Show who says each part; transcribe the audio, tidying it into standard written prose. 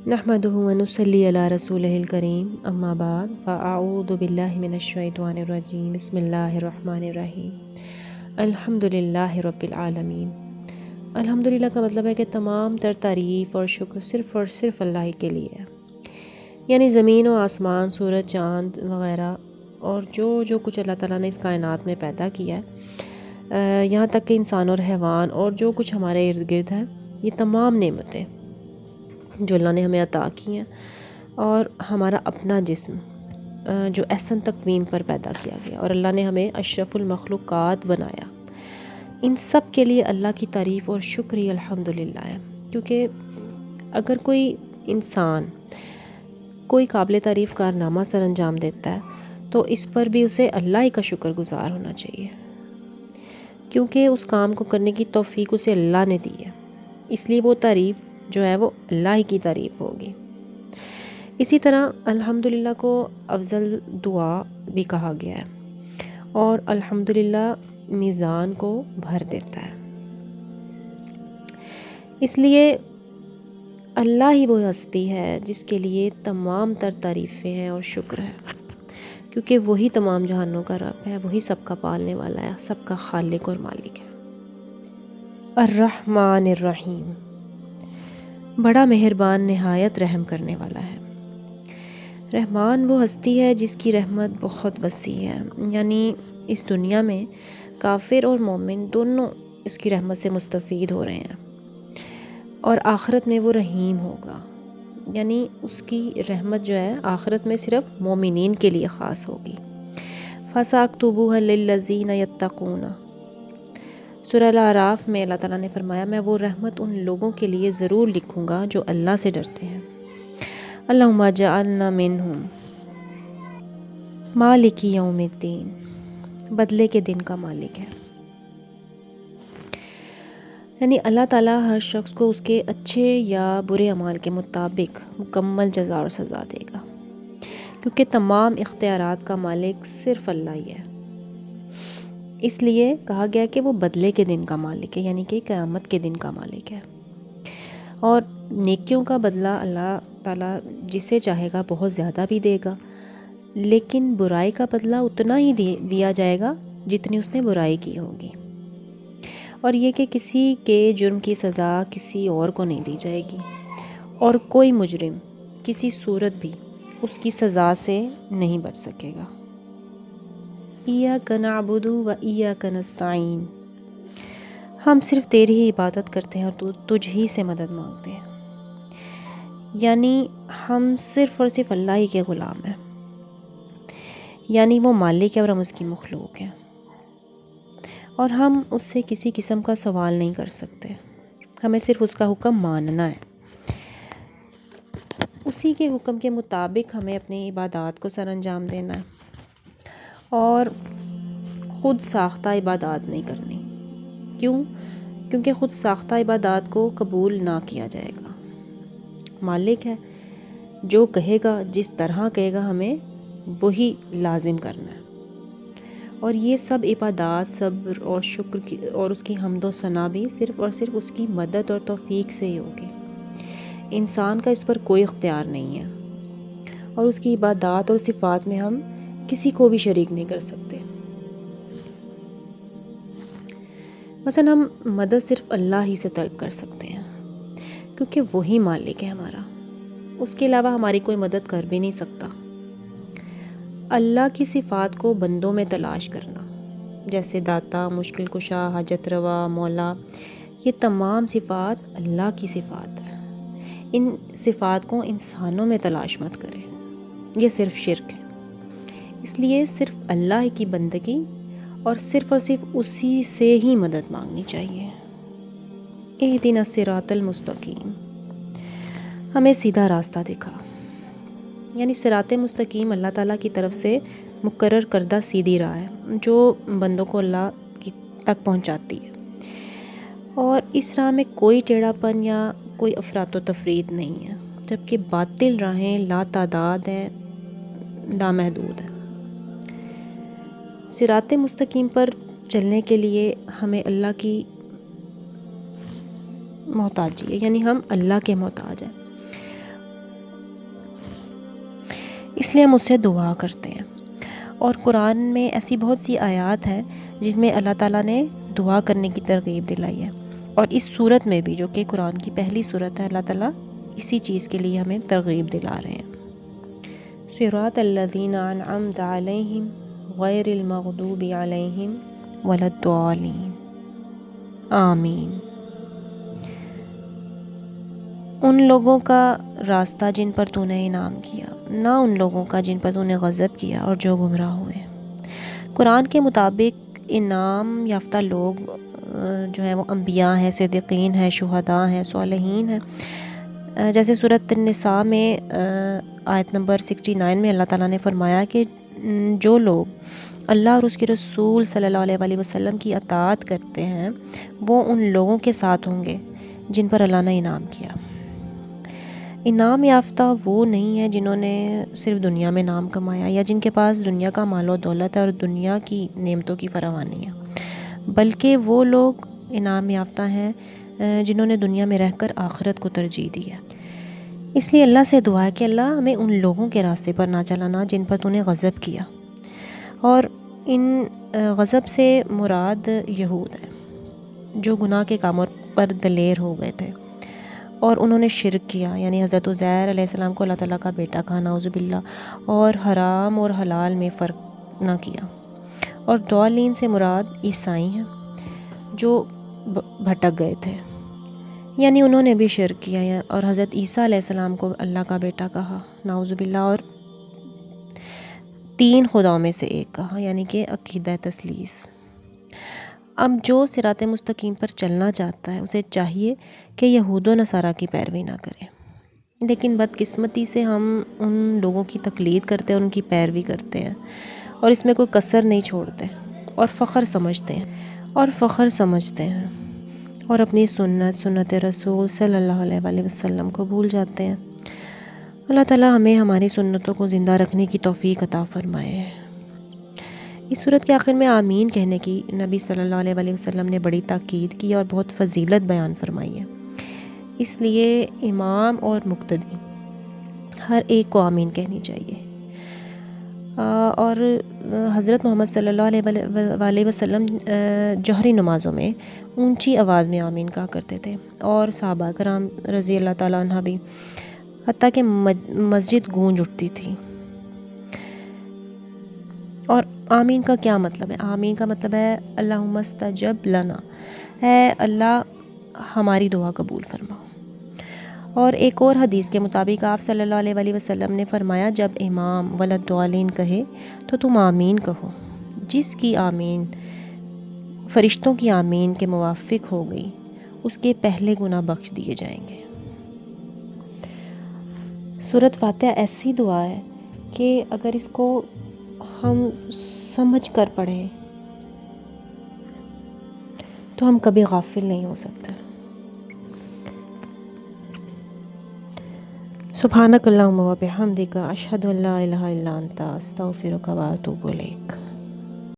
Speaker 1: نحمده ونصلي علی رسولہ الکریم اما بعد فاعوذ باللہ من الشیطان الرجیم بسم اللہ الرحمن الرحیم الحمد للہ رب العالمین۔ الحمدللہ کا مطلب ہے کہ تمام تر تعریف اور صرف اللہ کے لیے ہے، یعنی زمین و آسمان، سورج، چاند وغیرہ اور جو کچھ اللہ تعالیٰ نے اس کائنات میں پیدا کیا ہے، یہاں تک کہ انسان اور حیوان اور جو کچھ ہمارے ارد گرد ہے، یہ تمام نعمتیں جو اللہ نے ہمیں عطا کی ہیں، اور ہمارا اپنا جسم جو احسن تقویم پر پیدا کیا گیا، اور اللہ نے ہمیں اشرف المخلوقات بنایا، ان سب کے لیے اللہ کی تعریف اور شکر ہی الحمدللہ ہے۔ کیونکہ اگر کوئی انسان کوئی قابل تعریف کارنامہ سر انجام دیتا ہے تو اس پر بھی اسے اللہ ہی کا شکر گزار ہونا چاہیے، کیونکہ اس کام کو کرنے کی توفیق اسے اللہ نے دی ہے، اس لیے وہ تعریف جو ہے وہ اللہ ہی کی تعریف ہوگی۔ اسی طرح الحمدللہ کو افضل دعا بھی کہا گیا ہے، اور الحمدللہ میزان کو بھر دیتا ہے۔ اس لیے اللہ ہی وہ ہستی ہے جس کے لیے تمام تر تعریفیں ہیں اور شکر ہے، کیونکہ وہی تمام جہانوں کا رب ہے، وہی سب کا پالنے والا ہے، سب کا خالق اور مالک ہے۔ الرحمن الرحیم، بڑا مہربان، نہایت رحم کرنے والا ہے۔ رحمان وہ ہستی ہے جس کی رحمت بہت وسیع ہے، یعنی اس دنیا میں کافر اور مومن دونوں اس کی رحمت سے مستفید ہو رہے ہیں، اور آخرت میں وہ رحیم ہوگا، یعنی اس کی رحمت جو ہے آخرت میں صرف مومنین کے لیے خاص ہوگی۔ فَسَأَكْتُبُهَا لِلَّذِينَ يَتَّقُونَ، سورہ الاعراف میں اللہ تعالیٰ نے فرمایا میں وہ رحمت ان لوگوں کے لیے ضرور لکھوں گا جو اللہ سے ڈرتے ہیں۔ اللہم اجعلنا منہم۔ مالک یوم الدین، بدلے کے دن کا مالک ہے، یعنی اللہ تعالیٰ ہر شخص کو اس کے اچھے یا برے اعمال کے مطابق مکمل جزا اور سزا دے گا، کیونکہ تمام اختیارات کا مالک صرف اللہ ہی ہے۔ اس لیے کہا گیا کہ وہ بدلے کے دن کا مالک ہے، یعنی کہ قیامت کے دن کا مالک ہے، اور نیکیوں کا بدلہ اللہ تعالیٰ جسے چاہے گا بہت زیادہ بھی دے گا، لیکن برائی کا بدلہ اتنا ہی دیا جائے گا جتنی اس نے برائی کی ہوگی، اور یہ کہ کسی کے جرم کی سزا کسی اور کو نہیں دی جائے گی، اور کوئی مجرم کسی صورت بھی اس کی سزا سے نہیں بچ سکے گا۔ ایاک نعبد و ایاک نستعین، ہم صرف تیری ہی عبادت کرتے ہیں اور تجھ ہی سے مدد مانگتے ہیں، یعنی ہم صرف اور صرف اللہ ہی کے غلام ہیں، یعنی وہ مالک ہے اور ہم اس کی مخلوق ہیں، اور ہم اس سے کسی قسم کا سوال نہیں کر سکتے، ہمیں صرف اس کا حکم ماننا ہے، اسی کے حکم کے مطابق ہمیں اپنی عبادات کو سر انجام دینا ہے، اور خود ساختہ عبادات نہیں کرنی۔ کیونکہ خود ساختہ عبادات کو قبول نہ کیا جائے گا۔ مالک ہے، جو کہے گا جس طرح کہے گا ہمیں وہی لازم کرنا ہے، اور یہ سب عبادات صبر اور شکر کی اور اس کی حمد و ثنا بھی صرف اور صرف اس کی مدد اور توفیق سے ہی ہوگی۔ انسان کا اس پر کوئی اختیار نہیں ہے، اور اس کی عبادات اور صفات میں ہم کسی کو بھی شریک نہیں کر سکتے۔ مثلا ہم مدد صرف اللہ ہی سے طلب کر سکتے ہیں، کیونکہ وہی مالک ہے ہمارا، اس کے علاوہ ہماری کوئی مدد کر بھی نہیں سکتا۔ اللہ کی صفات کو بندوں میں تلاش کرنا، جیسے داتا، مشکل کشا، حاجت روا، مولا، یہ تمام صفات اللہ کی صفات ہیں، ان صفات کو انسانوں میں تلاش مت کریں، یہ صرف شرک ہے۔ اس لیے صرف اللہ کی بندگی اور صرف اسی سے ہی مدد مانگنی چاہیے۔ اہدنا الصراط المستقیم، ہمیں سیدھا راستہ دکھا، یعنی صراط مستقیم اللہ تعالیٰ کی طرف سے مقرر کردہ سیدھی راہ ہے جو بندوں کو اللہ تک پہنچاتی ہے، اور اس راہ میں کوئی ٹیڑھا پن یا کوئی افراط و تفرید نہیں ہے، جبکہ باطل راہیں لا تعداد ہیں، لامحدود ہیں۔ صراط مستقیم پر چلنے کے لیے ہمیں اللہ کی محتاجی ہے، یعنی ہم اللہ کے محتاج ہیں، اس لیے ہم اس سے دعا کرتے ہیں۔ اور قرآن میں ایسی بہت سی آیات ہیں جن میں اللہ تعالیٰ نے دعا کرنے کی ترغیب دلائی ہے، اور اس صورت میں بھی جو کہ قرآن کی پہلی صورت ہے، اللہ تعالیٰ اسی چیز کے لیے ہمیں ترغیب دلا رہے ہیں۔ صراط الذین انعمت علیہم غیر المغضوب علیہم ولا الضالین، آمین۔ ان لوگوں کا راستہ جن پر تو نے انعام کیا، نہ ان لوگوں کا جن پر تو نے غضب کیا اور جو گمراہ ہوئے۔ قرآن کے مطابق انعام یافتہ لوگ جو ہیں وہ انبیاء ہیں، صدیقین ہیں، شہداء ہیں، صالحین ہیں۔ جیسے سورۃ النساء میں آیت نمبر 69 میں اللہ تعالیٰ نے فرمایا کہ جو لوگ اللہ اور اس کے رسول صلی اللہ علیہ وسلم کی اطاعت کرتے ہیں وہ ان لوگوں کے ساتھ ہوں گے جن پر اللہ نے انعام کیا۔ انعام یافتہ وہ نہیں ہیں جنہوں نے صرف دنیا میں نام کمایا یا جن کے پاس دنیا کا مال و دولت ہے اور دنیا کی نعمتوں کی فراوانی ہے، بلکہ وہ لوگ انعام یافتہ ہیں جنہوں نے دنیا میں رہ کر آخرت کو ترجیح دی ہے۔ اس لیے اللہ سے دعا ہے کہ اللہ ہمیں ان لوگوں کے راستے پر نہ چلانا جن پر تو نے غضب کیا، اور ان غضب سے مراد یہود ہے جو گناہ کے کاموں پر دلیر ہو گئے تھے اور انہوں نے شرک کیا، یعنی حضرت عزیر علیہ السلام کو اللہ تعالیٰ کا بیٹا کہا، نعوذ باللہ، اور حرام اور حلال میں فرق نہ کیا۔ اور ضالین سے مراد عیسائی ہیں جو بھٹک گئے تھے، یعنی انہوں نے بھی شرک کیا اور حضرت عیسیٰ علیہ السلام کو اللہ کا بیٹا کہا، نعوذ باللہ، اور 3 خداؤں میں سے ایک کہا، یعنی کہ عقیدہ تثلیث۔ اب جو صراط مستقیم پر چلنا چاہتا ہے اسے چاہیے کہ یہود و نصارہ کی پیروی نہ کرے، لیکن بدقسمتی سے ہم ان لوگوں کی تقلید کرتے ہیں، ان کی پیروی کرتے ہیں اور اس میں کوئی کسر نہیں چھوڑتے اور فخر سمجھتے ہیں اور اپنی سنت رسول صلی اللہ علیہ وسلم کو بھول جاتے ہیں۔ اللہ تعالیٰ ہمیں ہماری سنتوں کو زندہ رکھنے کی توفیق عطا فرمائے۔ اس صورت کے آخر میں آمین کہنے کی نبی صلی اللہ علیہ وسلم نے بڑی تاکید کی اور بہت فضیلت بیان فرمائی ہے، اس لیے امام اور مقتدی ہر ایک کو آمین کہنی چاہیے۔ اور حضرت محمد صلی اللہ علیہ وسلم جوہری نمازوں میں اونچی آواز میں آمین کہا کرتے تھے، اور صحابہ کرام رضی اللہ تعالیٰ عنہ بھی، حتیٰ کہ مسجد گونج اٹھتی تھی۔ اور آمین کا کیا مطلب ہے؟ آمین کا مطلب ہے اللہم استجب لنا، اے اللہ ہماری دعا قبول فرما۔ اور ایک اور حدیث کے مطابق آپ صلی اللہ علیہ وسلم نے فرمایا، جب امام ولا الضالین کہے تو تم آمین کہو، جس کی آمین فرشتوں کی آمین کے موافق ہو گئی اس کے پہلے گناہ بخش دیے جائیں گے۔ سورۃ فاتحہ ایسی دعا ہے کہ اگر اس کو ہم سمجھ کر پڑھیں تو ہم کبھی غافل نہیں ہو سکتے۔ سبحانک اللہم و بحمدک، اشہد ان لا الہ الا انت، استغفرک و اتوب الیک۔